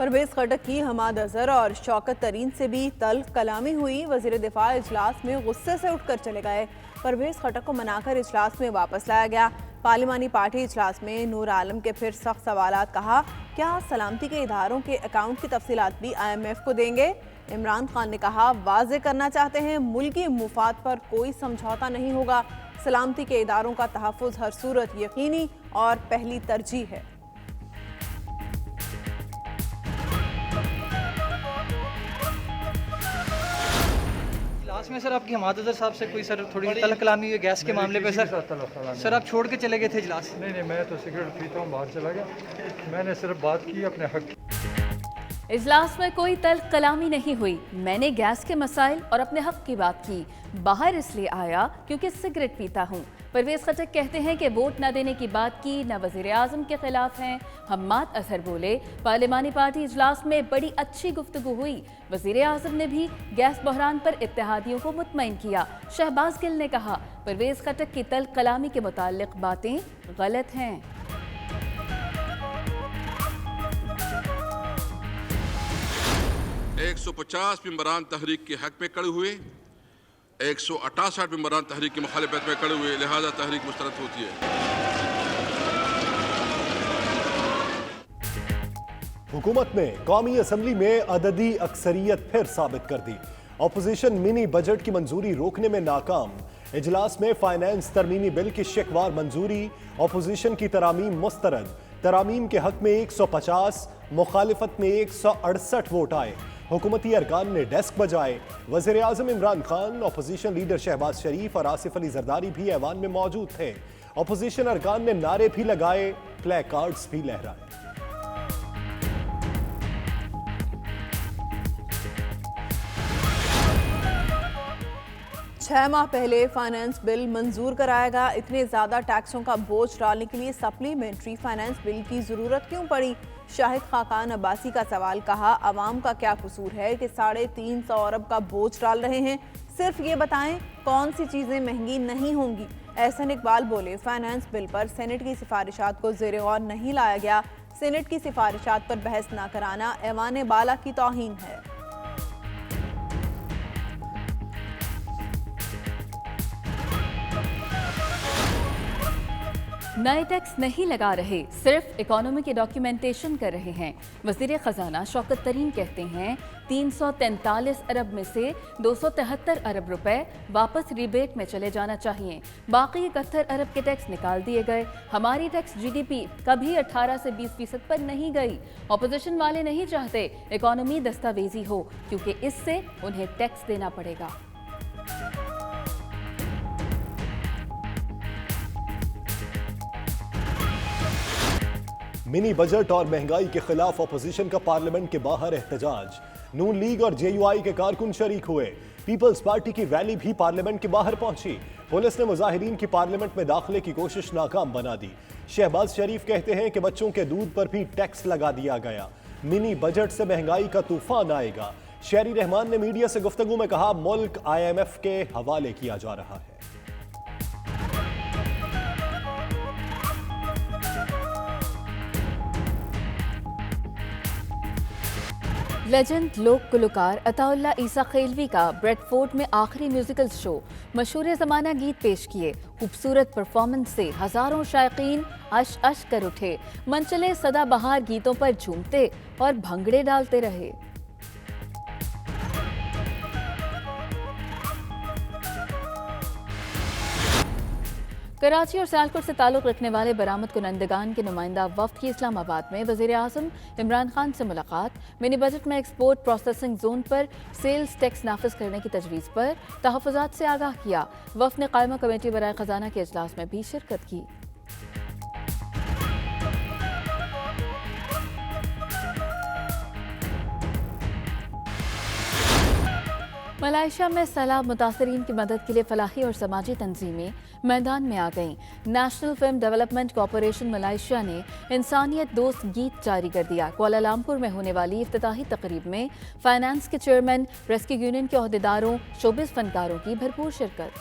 परवेज खटक की हमाद अजहर और शौकत तरीन से भी तल्ख कलामी हुई। वजीर दिफा इजलास में गुस्से से उठकर चले गए। परवेज खटक को मनाकर इजलास में वापस लाया गया। पार्लिमानी पार्टी इजलास में नूर आलम के फिर सख्त सवालात। कहा, क्या सलामती के इदारों के अकाउंट की तफसीलात भी IMF को देंगे? इमरान खान ने कहा, वाजे करना चाहते हैं मुल्की मुफाद पर कोई समझौता नहीं होगा। सलामती के इदारों का तहफ़्फ़ुज़ हर सूरत यकीनी और पहली तरजीह है। में सर आपकी हमाद अजहर साहब से कोई सर थोड़ी तलब कलामी हुई गैस के मामले पे सर आप छोड़ के चले गए थे इजलास? नहीं, मैं तो सिगरेट पीता हूँ, बाहर चला गया। मैंने सिर्फ बात की अपने हक की। इजलास में कोई तल्ख कलामी नहीं हुई। मैंने गैस के मसाइल और अपने हक की बात की। बाहर इसलिए आया क्योंकि सिगरेट पीता हूँ। परवेज खटक कहते हैं कि वोट न देने की बात की न वज़ीर आज़म के खिलाफ हैं। हम्माद अजहर बोले, पार्लिमानी पार्टी इजलास में बड़ी अच्छी गुफ्तगू हुई। वज़ीर आज़म ने भी गैस बहरान पर इत्तेहादियों को मुतमईन किया। शहबाज गिल ने कहा, परवेज खटक की तल्ख कलामी के मुताल्लिक बातें गलत हैं। 150 मेंबरान तहरीक के हक में खड़े हुए, 168 मेंबरान तहरीक की मुखालिफत में खड़े हुए, लिहाजा तहरीक मुस्तरद होती है। हुकूमत ने कौमी असम्बली में अददी अक्सरियत फिर साबित कर दी। अपोजिशन मिनी बजट की मंजूरी रोकने में नाकाम। इजलास में फाइनेंस तरमीमी बिल की शिकवार मंजूरी, अपोजिशन की तरामीम मुस्तरद। तरामीम के हक में 150, मुखालिफत में 168 वोट आए। हुकूमती अरकान ने डेस्क बजाए। वज़ीर आज़म इमरान खान, अपोजिशन लीडर शहबाज शरीफ और आसिफ अली जरदारी भी ऐवान में मौजूद थे। अपोजिशन अरकान ने नारे भी लगाए, प्ले कार्ड्स भी लहराए। छह माह पहले फाइनेंस बिल मंजूर कराया गया। इतने ज्यादा टैक्सों का बोझ डालने के लिए सप्लीमेंट्री फाइनेंस बिल की जरूरत क्यों पड़ी? शाहिद खाकान अब्बासी का सवाल। कहा, अवाम का क्या कसूर है कि 350 अरब का बोझ डाल रहे हैं? सिर्फ ये बताएं कौन सी चीजें महंगी नहीं होंगी। एहसन इकबाल बोले, फाइनेंस बिल पर सेनेट की सिफारिशात को ज़ेरे गौर नहीं लाया गया। सेनेट की सिफारिशात पर बहस न कराना ऐवान बाला की तौहीन है। नए टैक्स नहीं लगा रहे, सिर्फ इकोनॉमी की डॉक्यूमेंटेशन कर रहे हैं। वज़ीर ख़जाना शौकत तरीन कहते हैं, 343 अरब में से 273 अरब रुपए वापस रिबेट में चले जाना चाहिए। बाकी 71 अरब के टैक्स निकाल दिए गए। हमारी टैक्स GDP कभी 18 से 20% पर नहीं गई। अपोजिशन वाले नहीं चाहते इकोनॉमी दस्तावेजी हो, क्योंकि इससे उन्हें टैक्स देना पड़ेगा। मिनी बजट और महंगाई के खिलाफ अपोजिशन का पार्लियामेंट के बाहर एहतजाज। नून लीग और JUI के कारकुन शरीक हुए। पीपल्स पार्टी की रैली भी पार्लियामेंट के बाहर पहुंची। पुलिस ने मुजाहिरीन की पार्लियामेंट में दाखिले की कोशिश नाकाम बना दी। शहबाज शरीफ कहते हैं कि बच्चों के दूध पर भी टैक्स लगा दिया गया। मिनी बजट से महंगाई का तूफान आएगा। शहरी रहमान ने मीडिया से गुफ्तगू में कहा, मुल्क IMF के हवाले किया जा रहा है। लेजेंड लोक गुलकार अताउल्ला ईसा खेलवी का ब्रेडफोर्ड में आखिरी म्यूजिकल शो। मशहूर ज़माना गीत पेश किए। खूबसूरत परफॉर्मेंस से हजारों शायकीन अश अश कर उठे। मनचले सदाबहार गीतों पर झूमते और भंगड़े डालते रहे। कराची और सियालकोट से ताल्लुक़ रखने वाले बरामद कुनंदगान के नुमाइंदा वफ्द की इस्लामाबाद में वज़ीर आज़म इमरान खान से मुलाकात। मिनी बजट में एक्सपोर्ट प्रोसेसिंग जोन पर सेल्स टैक्स नाफिज करने की तजवीज़ पर तहफ़्फ़ुज़ात से आगाह किया। वफ्द ने कायमा कमेटी बराए ख़जाना के इजलास में भी शिरकत की। मलाइशिया में सैलाब मुतासरीन की मदद के लिए फलाही और समाजी तंजीमें मैदान में आ गईं। National film development corporation Malaysia ने इंसानियत दोस्त गीत जारी कर दिया। कुआलालंपुर में होने वाली इफ्तिताही तकरीब में फाइनेंस के चेयरमैन, रेस्क्यू यूनियन के अहदेदारों, शोबिस फनकारों की भरपूर शिरकत।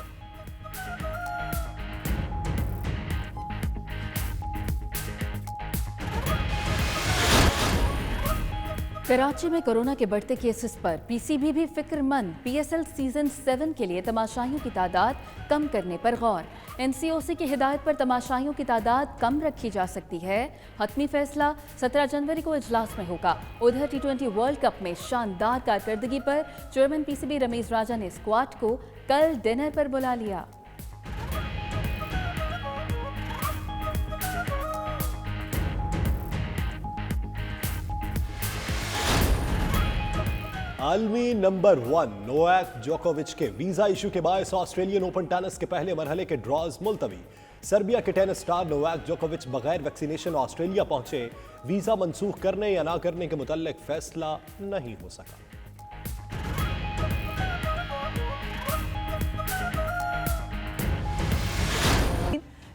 कराची में कोरोना के बढ़ते केसेस पर पीसीबी भी फिक्रमंद। पीएसएल सीजन 7 के लिए तमाशाइयों की तादाद कम करने पर गौर। एनसीओसी की हिदायत पर तमाशाइयों की तादाद कम रखी जा सकती है। हतमी फैसला 17 जनवरी को इजलास में होगा। उधर T20 वर्ल्ड कप में शानदार कारकर्दगी पर चेयरमैन पीसीबी रमेश राजा ने स्क्वाड को कल डिनर पर बुला लिया। आलमी नंबर 1 नोवाक जोकोविच के वीजा इशू के बायस ऑस्ट्रेलियन ओपन टेनिस के पहले मरहले के ड्रॉज मुलतवी। सर्बिया के टेनिस स्टार नोवाक जोकोविच बगैर वैक्सीनेशन ऑस्ट्रेलिया पहुंचे। वीजा मंसूख करने या ना करने के मुतल्लिक फैसला नहीं हो सका।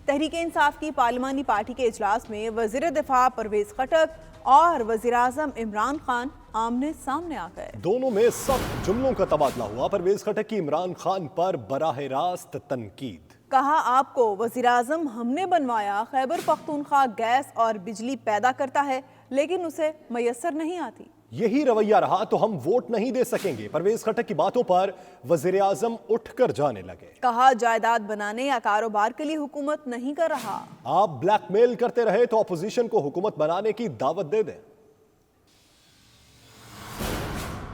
तहरीक इंसाफ की पार्लिमानी पार्टी के इजलास में वजीर दिफा परवेज खटक और वजीर आजम इमरान खान आमने सामने आ गए। दोनों में सख्त जुमलों का तबादला हुआ। परवेज खटक की इमरान खान पर बराह रास्त तनकीद। कहा, आपको वजीर आजम हमने बनवाया। खैबर पख्तूनख्वा गैस और बिजली पैदा करता है लेकिन उसे मयसर नहीं आती। यही रवैया रहा तो हम वोट नहीं दे सकेंगे। परवेज खटक की बातों पर वजीर आजम उठकर जाने लगे। कहा, जायदाद बनाने या कारोबार के लिए हुकूमत नहीं कर रहा। आप ब्लैकमेल करते रहे तो अपोजिशन को हुकूमत बनाने की दावत दे दें।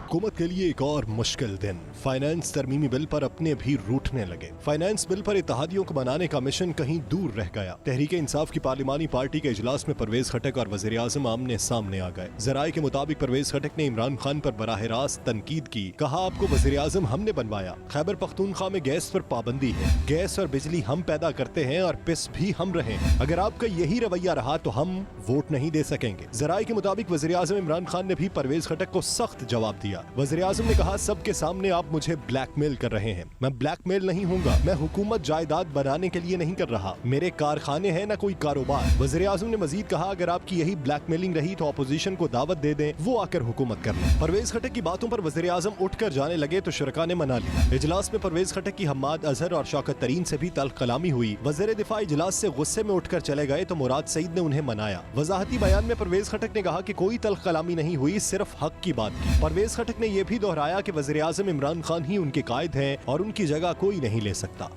हुकूमत के लिए एक और मुश्किल दिन। फाइनेंस तरमीमी बिल पर अपने भी रूठने लगे। फाइनेंस बिल पर इत्तेहादियों को बनाने का मिशन कहीं दूर रह गया। तहरीक इंसाफ की पार्लिमानी पार्टी के इजलास में परवेज खटक और वजीर आजम आमने सामने आ गए। जराये के मुताबिक परवेज खटक ने इमरान खान पर बराह रास्त तनकीद की। कहा, आपको वजीर आजम हमने बनवाया। खैबर पख्तूनख्वा में गैस पर पाबंदी है। गैस और बिजली हम पैदा करते हैं और पिस भी हम रहे हैं। अगर आपका यही रवैया रहा तो हम वोट नहीं दे सकेंगे। जराये के मुताबिक वजीर आजम इमरान खान ने भी परवेज खटक को सख्त जवाब दिया। वज़ीर आज़म ने कहा, सबके सामने आप मुझे ब्लैकमेल कर रहे हैं। मैं ब्लैकमेल नहीं हूँगा। मैं हुकूमत जायदाद बनाने के लिए नहीं कर रहा। मेरे कारखाने हैं न कोई कारोबार। वज़ीर आज़म ने मजीद कहा, अगर आपकी यही ब्लैकमेलिंग रही तो अपोजिशन को दावत दे दें, वो आकर हुकूमत कर लें। परवेज खटक की बातों पर वज़ीर आज़म उठकर जाने लगे तो शुरका ने मना लिया। इजलास में परवेज खटक की हम्माद अजहर और शौकत तरीन से भी तल्ख कलामी हुई। वज़ीर दिफा इजलास से गुस्से में उठकर चले गए तो मुराद सईद ने उन्हें मनाया। वजाहती बयान में परवेज खटक ने कहा कि कोई तल्ख कलामी नहीं हुई, सिर्फ हक की बात की। परवेज खटक ने यह भी दोहराया कि वज़ीर आज़म इमरान खान ही उनके कायद हैं और उनकी जगह कोई नहीं ले सकता।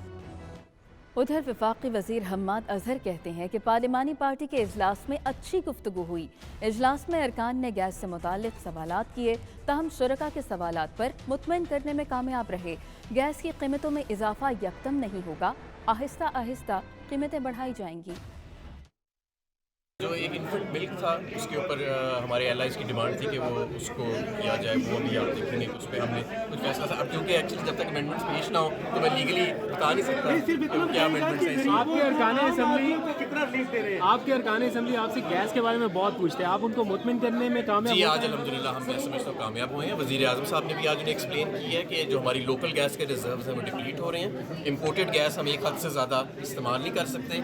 उधर वफाकी वजीर हम्माद अजहर कहते हैं कि पार्लिमानी पार्टी के इजलास में अच्छी गुफ्तगू हुई। इजलास में अरकान ने गैस से मुताल्लिक सवालात किए, ताहम शुरका के सवालात पर मुतमईन करने में कामयाब रहे। गैस की कीमतों में इजाफा यकदम नहीं होगा, आहिस्ता आहिस्ता कीमतें बढ़ाई जाएंगी। जो एक इनपुट मिल्क था उसके ऊपर हमारे एलाइज की डिमांड थी कि वो उसको किया जाए, वो भी आप देखेंगे उस पर हमने कुछ फैसला था। अब क्योंकि एक्चुअली जब तक अमेंडमेंट्स पेश ना हो तो मैं लीगली बता नहीं सकता क्या अमेंडमेंट्स हैं। आपके अरकान असम्बली आपसे गैस के बारे में बहुत पूछते हैं, आप उनको मुतमिन करने में कामयाब? जी, आज अल्हम्दुलिल्लाह हम मैं समझता हूँ कामयाब हुए हैं। वज़ीर आज़म साहब ने भी आज उन्हें एक्सप्लेन की है कि जो हमारी लोकल गैस के रिजर्व्स हैं वो डिप्लीट हो रहे हैं। इम्पोर्टेड गैस हम एक हद से ज़्यादा इस्तेमाल नहीं कर सकते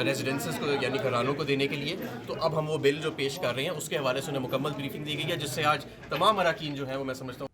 रेजिडेंसेस को यानी घरानों को देने के लिए। तो अब हम वो बिल जो पेश कर रहे हैं उसके हवाले से उन्हें मुकम्मल ब्रीफिंग दी गई है, जिससे आज तमाम अरकान जो है वो मैं समझता हूँ